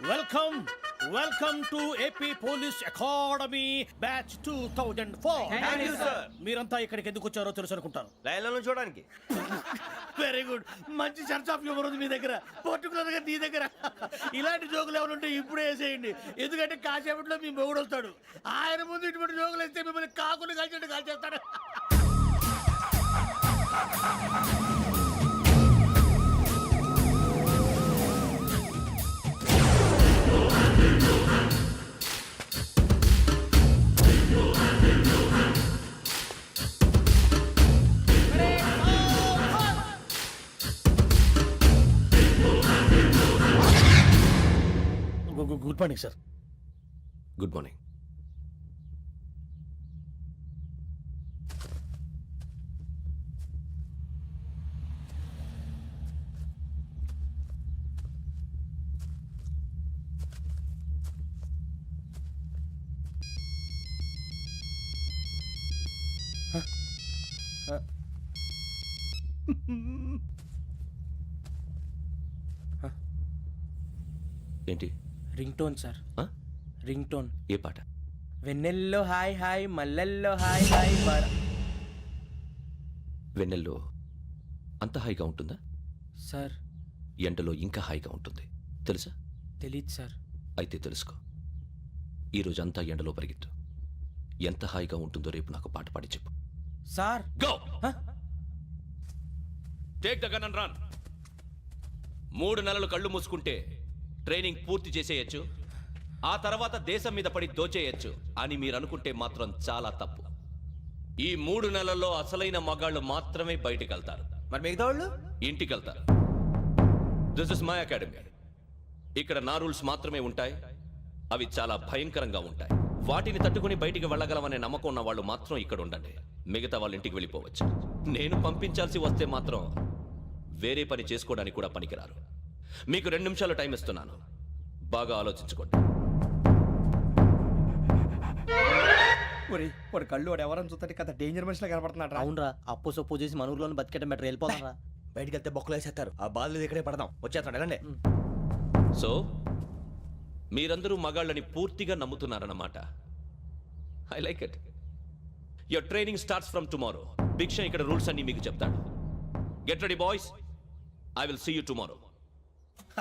Welcome welcome to AP police academy batch 2004. మీరంతా ఇక్కడికి ఎందుకు వచ్చారో తెలుసు అనుకుంటాను. లైన్లను చూడడానికి. Very good. మంచి చర్చ్ ఆఫ్ హ్యూమర్ ఉంది మీ దగ్గర, పర్టికులర్ గా నీ దగ్గర. ఇలాంటి జోకులు ఏమైనా ఉంటే ఇప్పుడే వేసేయండి, ఎందుకంటే కాసేపట్లో మీ మొగుడు వస్తాడు. ఆయన ముందు ఇటువంటి జోకులు వేస్తే మిమ్మల్ని కాకులు కాల్చేట్టు కాల్చేస్తాడు. Good morning sir. Good morning. ఏంటి? Ring tone sir. Ring tone. ఏ పాట? వెన్నెల్లో హాయ్ హాయ్ మల్లెల్లో హాయ్ హాయ్ వెన్నెల్లో అంత హాయిగా ఉంటుందా సార్? ఎండలో ఇంకా హాయిగా ఉంటుంది తెలుసా? తెలీదు సార్. అయితే తెలుసుకో. ఈరోజు అంతా ఎండలో పరిగెత్తు. ఎంత హాయిగా ఉంటుందో రేపు నాకు పాట పాడి చెప్పు. Sir go. Take the gun and run. 3 నెలలు కళ్ళు మూసుకుంటే ట్రైనింగ్ పూర్తి చేసేయచ్చు, ఆ తర్వాత దేశం మీద పడి దోచేయచ్చు అని మీరు అనుకుంటే మాత్రం చాలా తప్పు. ఈ 3 నెలల్లో అసలైన మగాళ్ళు మాత్రమే బయటికి వెళ్తారు. మరి మిగతా వాళ్ళు ఇంటికి వెళ్తారు. This is my academy. ఇక్కడ నా రూల్స్ మాత్రమే ఉంటాయి. అవి చాలా భయంకరంగా ఉంటాయి. వాటిని తట్టుకుని బయటికి వెళ్ళగలమనే నమ్మకం ఉన్న వాళ్ళు మాత్రం ఇక్కడ ఉండండి. మిగతా వాళ్ళ ఇంటికి వెళ్ళిపోవచ్చు. నేను పంపించాల్సి వస్తే మాత్రం వేరే పని చేసుకోవడానికి కూడా పనికిరారు. మీకు 2 నిమిషాలు టైం ఇస్తున్నాను, బాగా ఆలోచించుకోండి. వాడు కళ్ళు వాడు ఎవరైనా చూస్తే కదా డేంజర్ మనిషిలో కనపడుతున్నాడు. అవునరా, అప్పు సొప్పు చేసి మన ఊర్లో బతికేట బెటర్. వెళ్ళిపోతారా? బయటికి వెళ్తే బొక్కలు వేసేస్తారు. ఆ బాధలు ఇక్కడే పడదాం. వచ్చేస్తాడు వెళ్ళండి. సో మీరందరూ మగాళ్ళని పూర్తిగా నమ్ముతున్నారన్నమాట. I like it. Your training starts from tomorrow. భిక్ష ఇక్కడ రూల్స్ అన్ని మీకు చెప్తాడు. Get ready boys, I will see you tomorrow.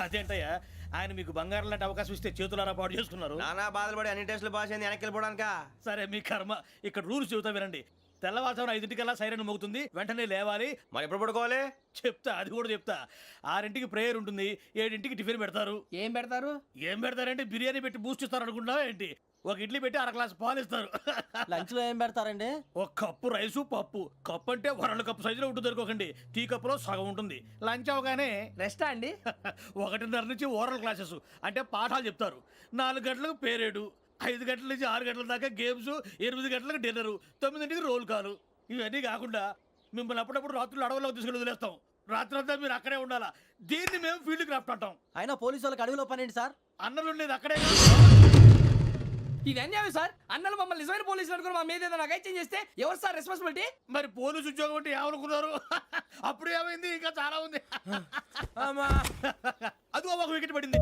అదేంటయ్యా, ఆయన మీకు బంగారం లాంటి అవకాశం ఇస్తే చేతులారా పాటు చేసుకున్నారు. నానా బాధలు పడి అన్ని టెస్టులు పాస్ అయింది, వెనక్కి వెళ్ళిపోవడానికా? సరే మీ కర్మ. ఇక్కడ రూల్స్ చెబుతా వినండి. తెల్లవారుజామున 5 సైరన్ మోగుతుంది, వెంటనే లేవాలి. మరి ఎప్పుడు పడుకోవాలి? చెప్తా, అది కూడా చెప్తా. 6 ప్రేయర్ ఉంటుంది, 7 టిఫిన్ పెడతారు. ఏం పెడతారు? ఏం పెడతారంటే బిర్యానీ పెట్టి బూస్ట్ ఇస్తారు అనుకుంటున్నావా ఏంటి? ఒక ఇడ్లీ పెట్టి 1/2 గ్లాస్ పాలు ఇస్తారు. లంచ్ లో ఏం పెడతారండి? ఒక కప్పు రైసు పప్పు. కప్పు అంటే 1/2 కప్పు సైజులో ఉంటుంది అనుకోకండి. టీ కప్పులో సగం ఉంటుంది. లంచ్ అవగానే రెస్టా అండి? 1:30 నుంచి ఓరల్ క్లాసెస్ అంటే పాఠాలు చెప్తారు. 4 గంటలకు పేరేడు, 5 గంటల నుంచి 6 గంటల దాకా గేమ్స్, 8 గంటలకు డిన్నరు, 9ంటికి రోల్ కాలు. ఇవన్నీ కాకుండా మిమ్మల్ని అప్పుడప్పుడు రాత్రులు అడవుల్లో తీసుకెళ్ళి వదిలేస్తాం. రాత్రి అంతా మీరు అక్కడే ఉండాలా. దీన్ని మేము ఫీల్డ్ క్రాఫ్ట్ అంటాం. అయినా పోలీసు వాళ్ళకి అడవిలో పని ఏంటి సార్? అన్నలు ఉండేది అక్కడే. ఇది అన్యాయం సార్. అన్నలు మమ్మల్ని నిజమైన పోలీసులు అనుకుని మా మీద ఏదైనా అగైత్యం చేస్తే ఎవరు సార్ రెస్పాన్సిబిలిటీ? మరి పోలీసు ఉద్యోగం అంటే ఏమనుకున్నారు? అప్పుడు ఏమైంది, ఇంకా చాలా ఉంది. అది ఒక వికెట్ పడింది.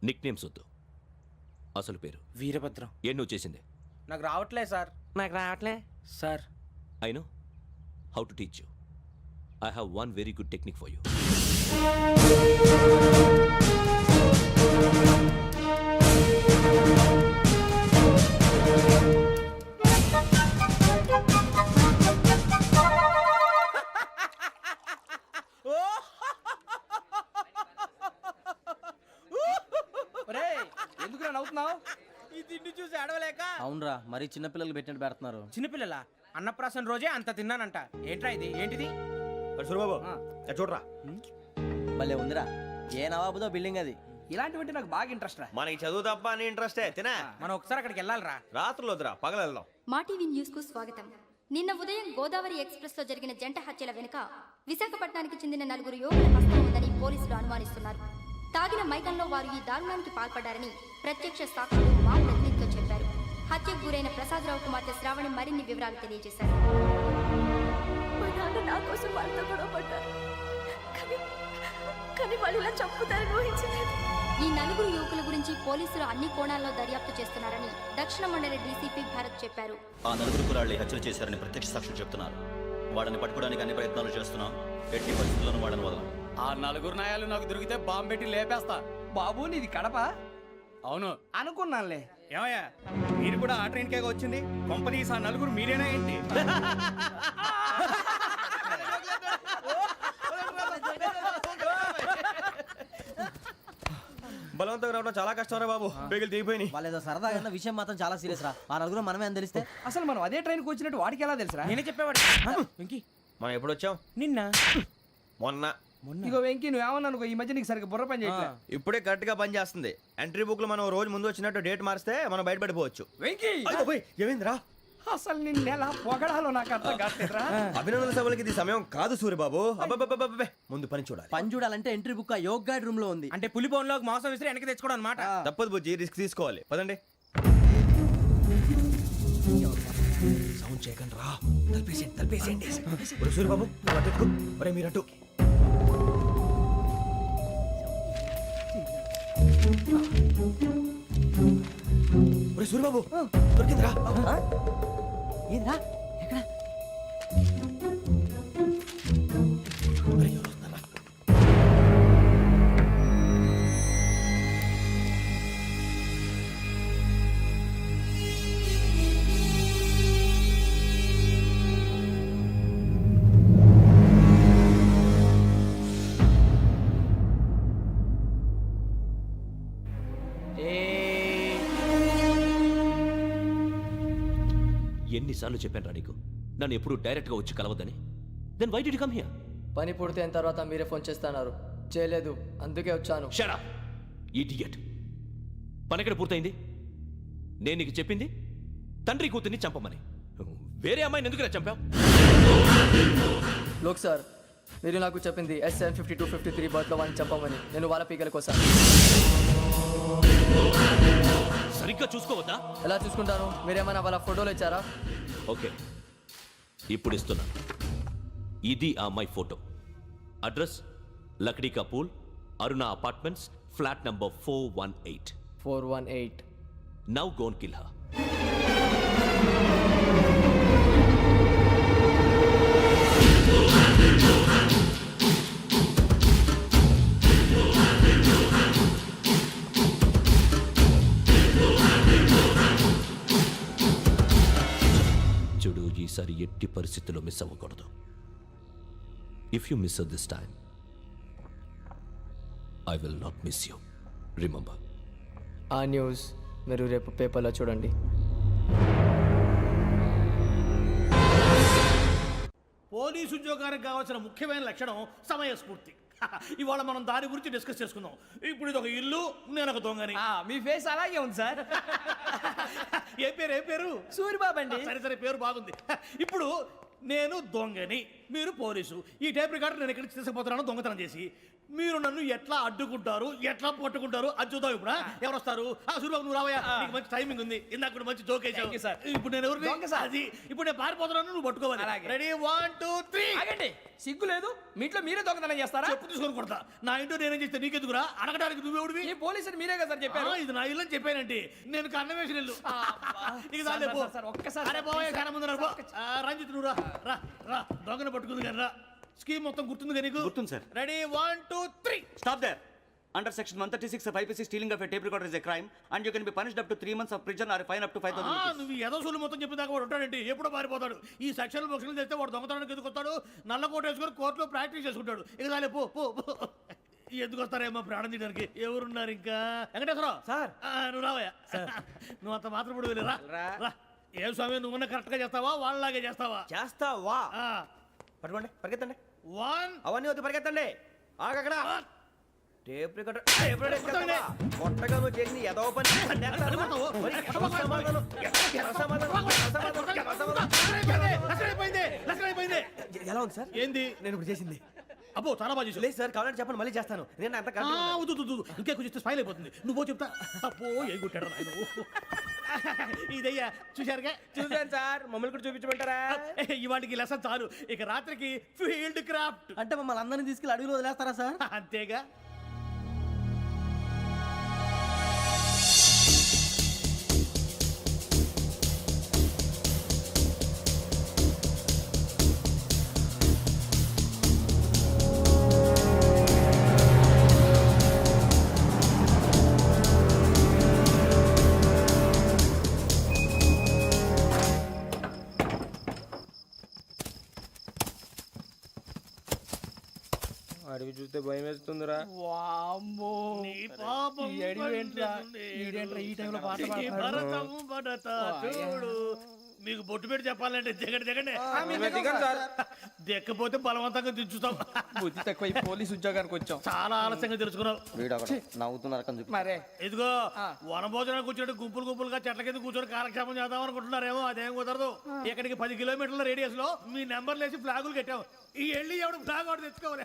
నిక్ నేమ్స్ వద్దు, అసలు పేరు. వీరభద్రం. ఏం నువ్వు చేసింది? నాకు రావట్లే సార్. నాకు రావట్లే sir. I know how to teach you. I have one very good technique for you. ఎందుకు నవ్వుతున్నావు? ఈ తిండి చూసి అడవలేక. అవునరా, మరి చిన్నపిల్లలు పెట్టినట్టు పెడుతున్నారు. చిన్నపిల్లల అన్నప్రాసన రోజే అంత తిన్నానంట. ఏంట్రా ఇది? ఏంటిది? సూరిబాబు చూడరా, భలే ఉందిరా. ఏ నవాబుదో బిల్డింగ్ అది. ఇలాంటివంటే నాకు బాగా ఇంట్రెస్ట్ రా. మనకి చదువు తప్ప అని ఇంట్రెస్టే తినా. మనం ఒకసారి అక్కడికి వెళ్ళాలిరా. రాత్రులు వద్దురా, పగలు వెళ్దాం. మా టీవీ న్యూస్ కు స్వాగతం. నిన్న ఉదయం గోదావరి ఎక్స్ప్రెస్ లో జరిగిన జంట హత్యల వెనుక విశాఖపట్నానికి చెందిన 4 యువకుల హస్తం ఉందని పోలీసులు అనుమానిస్తున్నారు. తాగిన మైకంలో వారు ఈ దారుణానికి పాల్పడ్డారని ప్రత్యక్ష సాక్షులు మా ప్రతినిధితో చెప్పారు. హత్యకు గురైన ప్రసాదరావు కుమార్తె శ్రావణి మరిన్ని వివరాలు తెలియజేశారు. మా నాన్న నా కోసం వాళ్ళతో గొడవ పడ్డారు, కానీ వాళ్ళు ఇలా చంపుతారని ఊహించలేదు. ఈ 4 యువకుల గురించి పోలీసులు అన్ని కోణాల్లో దర్యాప్తు చేస్తున్నారని దక్షిణ మండలి డీసీపీ భరత్ చెప్పారు. ఆ 4 కురాళ్ళు హత్యలు చేశారని ప్రత్యక్ష సాక్షులు చెప్తున్నారు. వాళ్ళని పట్టుకోవడానికి అన్ని ప్రయత్నాలు చేస్తున్నాం. ఎట్టి పరిస్థితుల్లోనూ వాళ్ళని వదలం. ఆ 4 నాయాలు నాకు దొరికితే బాంబు పెట్టి లేపేస్తా. బాబు నీది కడప? అవును. అనుకున్నానులే. ఏమయ్యా, మీరు కూడా ఆ ట్రైన్ కేగా వచ్చింది? కంపెనీస్ ఆ 4 మీరేనా ఏంటి? బలవంతంగా రావడం చాలా కష్టం రా బాబు, బేగులు దిగిపోయినాయి. వాళ్ళేదో సరదాగా అన్న విషయం మాత్రం చాలా సీరియస్ రా. ఆ 4 మనమే అని తెలిస్తే అసలు మనం అదే ట్రైన్కి వచ్చినట్టు వాడికి ఎలా తెలుసురా? నేనే చెప్పేవాడు. వెంకీ, మనం ఎప్పుడు వచ్చాం? నిన్న మొన్న. ఇగో వెంకీ నువ్వేమన్నా అనుకో, ఈ మధ్య నీకు సరిగ్గా బుర్ర పని చేయట్లే. ఇప్పుడే కరెక్ట్ గా పని చేస్తుంది. ఎంట్రీ బుక్ లో మనం రోజు ముందు వచ్చినట్టు డేట్ మారిస్తే మనం బయటపడిపోవచ్చు. వెంకీ, ఏమైందిరా? అసలు నిన్న ఎలా పొగడాలో నాకు అర్థం కాట్లేదురా. అభినందన సభలకి ఇది సమయం కాదు సూరిబాబు. అబ్బబ్బబ్బబ్బబ్బే, ముందు పని చూడాలి. పని చూడాలంటే ఎంట్రీ బుక్ ఆ యోగ్ గైడ్ రూమ్ లో ఉంది. అంటే పులి బోన్లోకి మాంసం విసిరి వెనక్కి తెచ్చుకోవడం అనమాట. తప్పదు బుజ్జి, రిస్క్ తీసుకోవాలి. పదండి. సౌండ్ చేయకండి రా. తలపేసేయండి. ఒరే సూరిబాబు, నువ్వు అటు ఎక్కు. ఒరే మీరు అటు. ఒరే సూరిబాబు, దొరికిందిరా. ఏంద్రా ఎక్కడ? ఒరే, ఎవరు వస్తున్నారా? ఎన్నిసార్లు చెప్పాను రా నీకు, నన్ను ఎప్పుడు డైరెక్ట్ గా వచ్చి కలవద్దని. Then why did you come here? పని పూర్తయిన తర్వాత మీరే ఫోన్ చేస్తున్నారు. చేయలేదు, అందుకే వచ్చాను. Shut up idiot. పని ఎక్కడ పూర్తయింది? నేను నీకు చెప్పింది తండ్రి కూతుర్ని చంపమని. వేరే అమ్మాయిని ఎందుకు చంపావు? లోక్ సార్, మీరు నాకు చెప్పింది SN5253 బర్త్లో వాడిని చంపమని. నేను వాళ్ళ పీకల కోసం. సరిగ్గా చూసుకోవద్దా? ఎలా చూసుకుంటాను? మీరేమైనా వాళ్ళ ఫోటోలు ఇచ్చారా? ఓకే, ఇప్పుడు ఇస్తున్నా. ఇది ఆ అమ్మాయి ఫోటో. అడ్రస్ లక్డీ కా pool, Aruna apartments, flat number 418. 418. Now go and kill her. చూడు, ఈసారి ఎట్టి పరిస్థితుల్లో మిస్ అవ్వకూడదు. If you miss this time, I will not miss you. Remember. ఆ న్యూస్ మీరు రేపు పేపర్లో చూడండి. పోలీసు ఉద్యోగానికి కావాల్సిన ముఖ్యమైన లక్షణం సమయస్ఫూర్తి. ఇవాళ మనం దాని గురించి డిస్కస్ చేసుకుందాం. ఇప్పుడు ఇది ఒక ఇల్లు, నేను ఒక దొంగని. మీ ఫేస్ అలాగే ఉంది సార్. ఏ పేరు? సూరిబాబు అండి. సరే, పేరు బాగుంది. ఇప్పుడు నేను దొంగని, మీరు పోలీసు. ఈ టైప్ రికార్డు నేను ఎక్కడికి తీసుకుపోతున్నాను దొంగతనం చేసి. మీరు నన్ను ఎట్లా అడ్డుకుంటారు, ఎట్లా పట్టుకుంటారు అది చూద్దాం. ఇప్పుడు ఎవరు వస్తారు? సూరిబాబు నువ్వు రావయ్యా, నీకు మంచి టైమింగ్ ఉంది. ఇందాక కూడా మంచి జోక్ వేసావు సార్. ఇప్పుడు నేను ఎవరు? అది ఇప్పుడు నేను పారిపోతున్నాను, నువ్వు పట్టుకోవాలి. రెడీ 1 2 3. ఆగండి, సిగ్గు లేదు? మీ ఇంట్లో మీరే దొంగతనం చేస్తారా? చెప్పు తీసుకొని కొడతా. నా ఇంట్లో నేనేం చేస్తే నీకెందుకురా? అడగడానికి నువ్వెవడివి? ఈ పోలీసులు మీరే కదా సార్ చెప్పారు. ఇది నా ఇల్లు అని చెప్పానంటే నేను కన్నవేసిన ఇల్లు. ఒక్కసారి రంజిత్ నువ్వు రా దొంగను పట్టుకుంది కానీ రా. స్కీమ్ మొత్తం గుర్తుంది కానీ గుర్తుంది sir. Ready 1 2 3. Stop there. Under section 136 of IPC, stealing of a tape recorder is a crime and you can be punished up to 3 months of prison or a fine up to 5,000 rupees. నువ్వు ఏదో సొల్లు మొత్తం చెప్పిన దాకా వాడు ఉంటాడండి. ఎప్పుడో పారిపోతాడు. ఈ సెక్షన్లు బొక్షన్లు చేస్తే వాడు దొంగతనానికి ఎదుకొస్తాడు. నల్ల కోట వేసుకొని కోర్టులో ప్రాక్టీస్ చేసుకుంటాడు. ఇక చాలే పో. ఎందుకు వస్తారేమో ప్రాణం తీయడానికి ఎవరున్నారు ఇంకా వెంకటేశ్వరరావు సార్. నువ్వు రావయ్యా నువ్వు అంత మాత్రం ఇప్పుడు వెళ్ళి రా ఏం స్వామి నువ్వున్న కరెక్ట్ గా చేస్తావా వాళ్ళలాగే చేస్తావా చేస్తావా పట్టుకోండి పరిగెత్తండి 1 అవన్నీ వద్దు పరిగెత్తండి ఆగక్కడ టేప్ రికార్డర్ కొట్టగా నువ్వు చేసిన ఏదో పని ఎలా ఉంది సార్ ఏంది నేను ఇప్పుడు చేసింది అబ్బో చాలా బాగా చేసావు. లేదు సార్ కావాలంటే చెప్పండి మళ్ళీ చేస్తాను నేను అంత ఇంకే కొంచెం స్మైల్ అయిపోతుంది నువ్వు చెప్తా అబ్బో ఏం కొట్టాడు నాయన ఇదయ్యా చూశారుగా చూసాను సార్ మమ్మల్ని కూడా చూపించమంటారా ఇవాటికి లెసన్ చాలు ఇక రాత్రికి ఫీల్డ్ క్రాఫ్ట్ అంటే మమ్మల్ని అందరినీ తీసుకెళ్ళి అడుగులు వదిలేస్తారా సార్ అంతేగా అడిగి చూస్తే భయం వేస్తుందిరా వామ్మో నీ పాపం ఈ అడివి ఏంట్రా? ఈడేంట్రా ఈ టైంలో పాట పాడతాడు? భరతము భరత చూడు మీకు బొట్టు పెట్టి చెప్పాలంటే దిగండి దిగండి దిక్కపోతే బలవంతంగా దించుతాం బుద్ధి తక్కువ ఈ పోలీస్ ఉద్యోగానికి వచ్చాం. చాలా ఆలస్యంగా తెలుసుకున్నావు నవ్వుతున్నారు మరే ఇదిగో వనభోజనానికి కూర్చోటి గుంపులు గుంపులుగా చెట్ల కింద కూర్చొని కాలక్షేపం చేద్దాం అనుకుంటున్నారేమో అదేం కుదరదు ఇక్కడికి 10 కిలోమీటర్ల రేడియస్ లో మీ నెంబర్ లేసి ఫ్లాగులు కట్టాము ఈ వెళ్ళి ఎవడు ఫ్లాగ్ ఒకటి తెచ్చుకోవాలి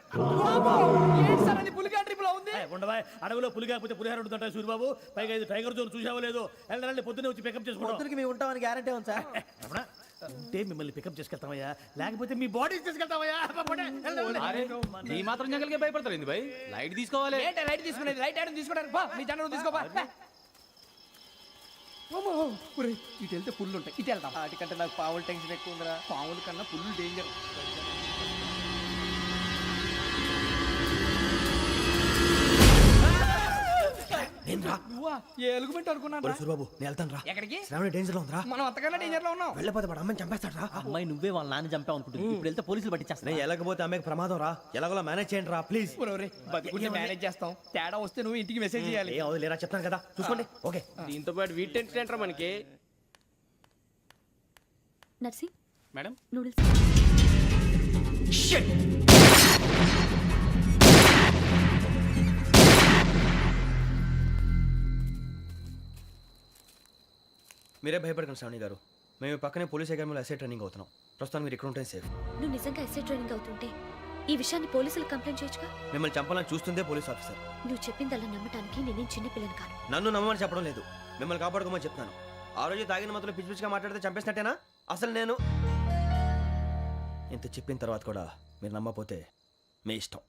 ఏంటి సార్ అని పులిగా ట్రిప్ లో ఉంది. ఉండవా అడవిలో పులి కాకపోతే పులిహార ఉంటుంటాయి సూరిబాబు పైగా ఇది టైగర్ జోన్ చూసావో లేదో వెళ్ళాలంటే పొద్దున్నే వచ్చి పికప్ చేసుకుంటాం మేము ఉంటామని గ్యారంటీ ఉంది సార్ అంటే మిమ్మల్ని పికప్ చేసుకెళ్తామయ్యా లేకపోతే మీ బాడీ తీసుకెళ్తామయ్యా ఈ మాత్రం జంగల్కే భయపడతారు ఏంది భయ్ లైట్ తీసుకోవాలి ఏంటి లైట్ తీసుకునేది లైట్ ఆడని తీసుకోవడానికి బా మీ జనరల్ తీసుకోబా ఇటు వెళ్తే పుల్లు ఉంటాయి ఇటు వెళ్తాం. వాటికంటే నాకు పావులు టెన్షన్ ఎక్కువ ఉందిరా పాముల కన్నా పుల్లు డేంజర్. నువ్వా ఏ ఎలుగుబెట్టి అనుకున్నాను సూరిబాబు నేను వెళ్తాను రా ఎక్కడికి శ్రావణి డేంజర్ లో ఉందిరా మనం అంతకన్నా డేంజర్ లో ఉన్నాం. వెళ్ళపోతే వాడు అమ్మని చంపేస్తాడు రా అమ్మాయి నువ్వే వాళ్ళ నాన్న చంపావు అనుకుంటుంది ఇప్పుడు వెళ్తే పోలీసులు పట్టించేస్తా నేను వెళ్ళకపోతే అమ్మాయికి ప్రమాదం రా ఎలాగోలా మేనేజ్ చేయండి రా ప్లీజ్ బతుకుంటే మేనేజ్ చేస్తాం. తేడా వస్తే నువ్వు ఇంటికి మెసేజ్ చేయాలి. ఏ అవదు లేరా చెప్తాను కదా చూసుకోండి ఓకే దీంతో పాటు వీటి టెన్షన్ ఏంట్రా మనకి నర్సి మేడం నూడిల్స్ మీరే భయపడకండి శ్రావణి గారు మేము పక్కనే పోలీస్ అకాడమీలో ఎస్ఐ ట్రైనింగ్ అవుతున్నాం ప్రస్తుతం మీరు ఇక్కడ ఉంటే సేఫ్ నువ్వు నిజంగా ఎస్ఐ ట్రైనింగ్ అవుతుంటే ఈ విషయాన్ని పోలీసులకు కంప్లైంట్ చేయొచ్చుగా. మిమ్మల్ని చంపాలని చూస్తుందే పోలీస్ ఆఫీసర్ నువ్వు చెప్పిందల్లా నమ్మటానికి నేనేం చిన్నపిల్లని కాను. నన్ను నమ్మమని చెప్పడం లేదు మిమ్మల్ని కాపాడుకోమని చెప్తాను ఆ రోజు తాగిన మొత్తం పిచ్చి పిచ్చిగా మాట్లాడితే చంపేసినట్టేనా అసలు నేను ఇంత చెప్పిన తర్వాత కూడా మీరు నమ్మపోతే మీ ఇష్టం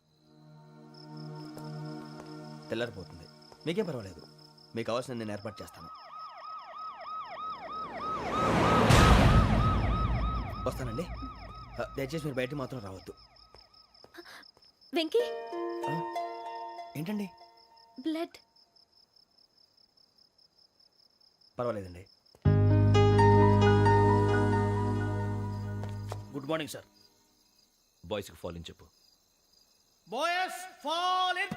తెల్లారిపోతుంది మీకేం పర్వాలేదు మీకు కావాల్సిన నేను ఏర్పాటు చేస్తాను వస్తానండి దయచేసి మీరు బయటకు మాత్రం రావద్దు వెంకీ ఏంటండి బ్లడ్ పర్వాలేదండి గుడ్ మార్నింగ్ సార్ బాయ్స్కి ఫాల్ ఇన్ చెప్పు. బాయ్స్ ఫాల్ ఇన్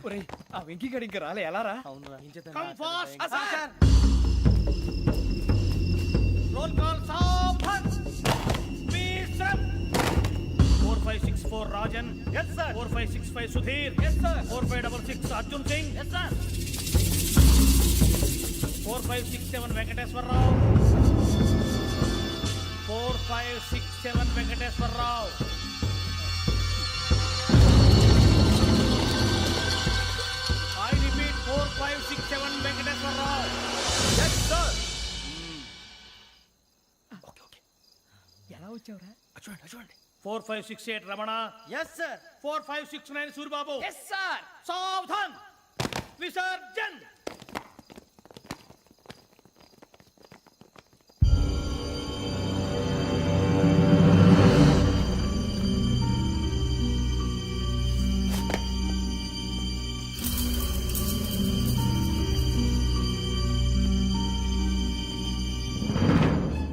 ఒరేయ్ ఆ వెంకీ గడి ఇంకా రాలే ఎలా రా? కమ్ ఫాస్ట్ రోల్ కాల్ సావధాన్ speed up 4564 Rajan yes sir 4565 Sudheer yes sir 4566 Arjun Singh yes sir 4567 Venkateswara Rao 4567 Venkateswara Rao I repeat 4567 Venkateswara Rao yes sir okay ఎలా వచ్చావురా? చూడండి 4568 Ramana yes sir 4569 Suribabu yes sir. సావధాన్ విసర్జన్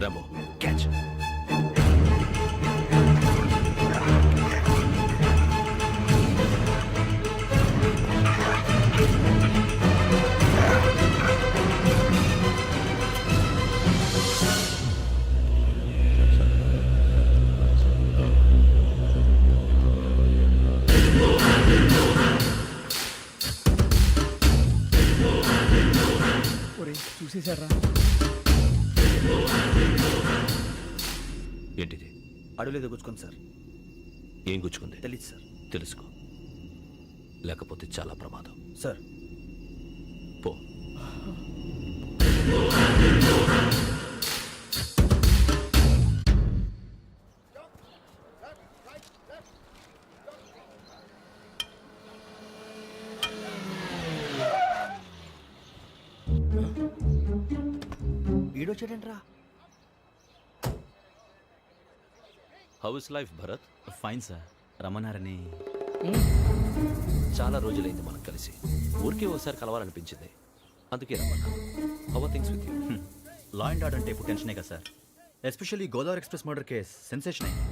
రాంబో క్యాచ్ తీసేశారా? ఏంటిది? అడుగులేదు గుచ్చుకోండి సార్. ఏం గుచ్చుకుంది? తెలీదు సార్. తెలుసుకో, లేకపోతే చాలా ప్రమాదం. సార్ పో. ఈడొచ్చాడంట్రా. How is life Bharat? Fine sir. రమ్మన్నారని. చాలా రోజులైంది మనం కలిసి. ఊరికే ఒకసారి కలవాలనిపించింది, అందుకే రమ్మన్నా. How are things with you? Law and order అంటే ఇప్పుడు టెన్షనే కదా sir. Especially Godavari express murder case sensation అయింది.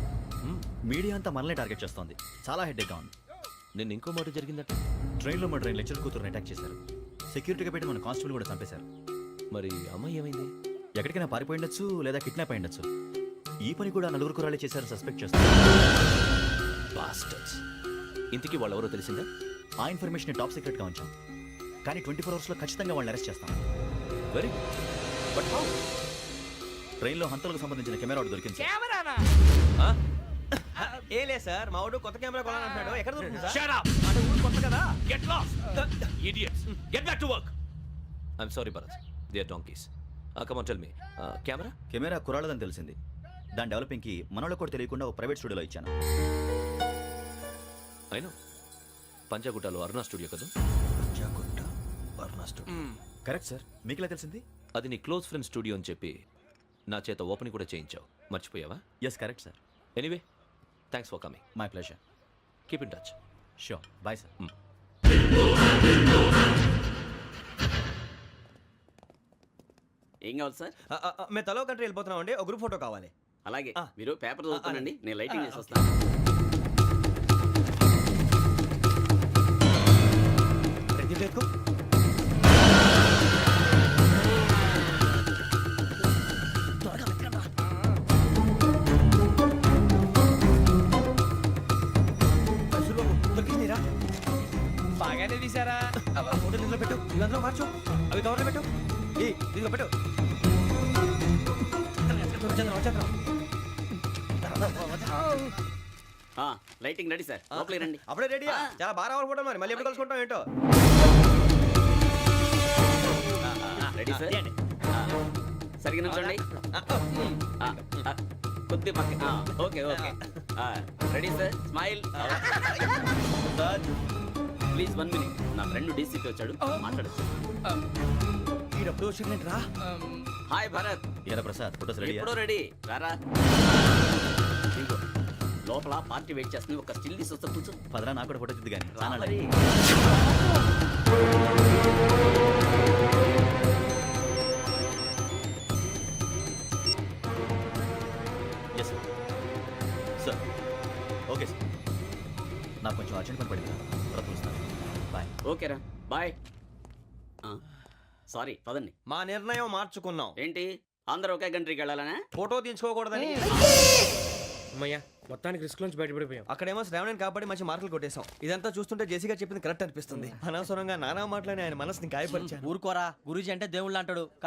మీడియా అంతా మనల్ని టార్గెట్ చేస్తోంది. చాలా హెడ్ఏక్గా ఉంది. నిన్న ఇంకో మాట జరిగిందట. ట్రైన్లో మా ట్రైన్ లెక్చర్ కూతురుని అటాక్ చేశారు. సెక్యూరిటీగా పెట్టి మన కానిస్టేబుల్ కూడా చంపేశారు. మరి అమ్మాయి ఏమైంది? ఎక్కడికైనా పారిపోయిండొచ్చు, లేదా కిడ్నాప్ అయ్యిండొచ్చు. ఈ పని కూడా నలుగురు కురాలే చేశారు సస్పెక్ట్ చేస్తారు. బాస్టర్స్. ఇంతకీ వాళ్ళెవరో తెలిసిందా? ఆ ఇన్ఫర్మేషన్ టాప్ సీక్రెట్గా ఉంచాం, కానీ 24 అవర్స్లో ఖచ్చితంగా వాళ్ళని అరెస్ట్ చేస్తాం. Very but how? ట్రైన్లో హంతలకు సంబంధించిన కెమెరా ఒకటి దొరికింది సార్. కెమెరానా? ఏ లే సార్, మా వాడు కొత్త కెమెరా కొనాలంటున్నాడు. ఎక్కడ దొరుకుతుంది సార్? Shut up! అంటే ఊరు కొత్త కదా. Get lost! Idiots! Get back to work! I'm sorry, Bharat. They are donkeys. Come on, tell me. Camera? Camera కురాలదని తెలిసింది. దాని డెవలపింగ్కి మనలో కూడా తెలియకుండా ఒక ప్రైవేట్ స్టూడియోలో ఇచ్చాను. I know. పంజాగుట్టలో అరుణ స్టూడియో కదా? పంజాగుట్ట వర్ణ స్టూడియో. Correct sir. మీకు ఎలా తెలిసింది? అది నీ క్లోజ్ ఫ్రెండ్ స్టూడియో అని చెప్పి నా చేత ఓపెన్ కూడా చేయించావు. మర్చిపోయావా? Yes correct sir. Anyway, thanks for coming. My pleasure. Keep in touch. Sure. Bye sir. ఏం కావాలి సార్? మేము తలో కంట్రీ వెళ్ళిపోతున్నాం అండి. ఒక గ్రూప్ ఫోటో కావాలి. అలాగే, ఆ. మీరు పేపర్ చదువుతానండి, అలాగే. నేను లైటింగ్ చేసి వస్తాను. బాగానే తీసారా? ఫోటో ఇందులో పెట్టు, ఇవంతా మార్చు, అవి కవర్లో పెట్టు. ఇదిగో పెట్టు. లైటింగ్ రెడీ సార్, లోపలికి రండి. అప్పుడే రెడీ. చాలా బాగా రావాలి ఫోటో. మరి మళ్ళీ ఎప్పుడు కలుసుకుంటాం ఏంటో. Ready sir. సరిగ్గా నుంచోండి. కొద్ది పక్క. Okay okay. Ready sir. Smile. Please 1 minute. నా ఫ్రెండ్ డీసీపీ వచ్చాడు, మాట్లాడచ్చు. ఈడప్పుడు వచ్చిందంటరా. హాయ్ భరత్. ఏరా ప్రసాద్, ఫోటోస్ రెడీ? ఎప్పుడో రెడీ. రారా. ఇదిగో, లోపల పార్టీ వెయిట్ చేస్తుంది. ఒక స్టిల్ తీసి వస్తా, కూర్చో. పదరా, నాకు కూడా ఫోటో తిద్దు కానీ. రా మరి. Yes sir. Sir okay sir. నాకు కొంచెం అర్జెంట్ పని పడింది. తర్వాత పిలుస్తాను. బాయ్. ఓకేరా, బాయ్. సారీ, పదండి. మా నిర్ణయం మార్చుకున్నాం. ఏంటి, అందరూ ఒకే కంట్రీకి వెళ్ళాలనే? ఫోటో తీసుకోకూడదని. అమ్మయ్యా, మొత్తానికి రిస్క్ నుంచి బయటపడిపోయాం. అక్కడేమో శ్రావణిని కాబట్టి మంచి మార్కులు కొట్టేశాం. ఇదంతా చూస్తుంటే జేసీగా చెప్పింది కరెక్ట్ అనిపిస్తుంది. అనవసరంగా నానా మాటలని ఆయన మనసుని గాయపరిచాను. ఊరుకోరా, గురూజీ అంటే దేవుళ్ళు అంటాడు.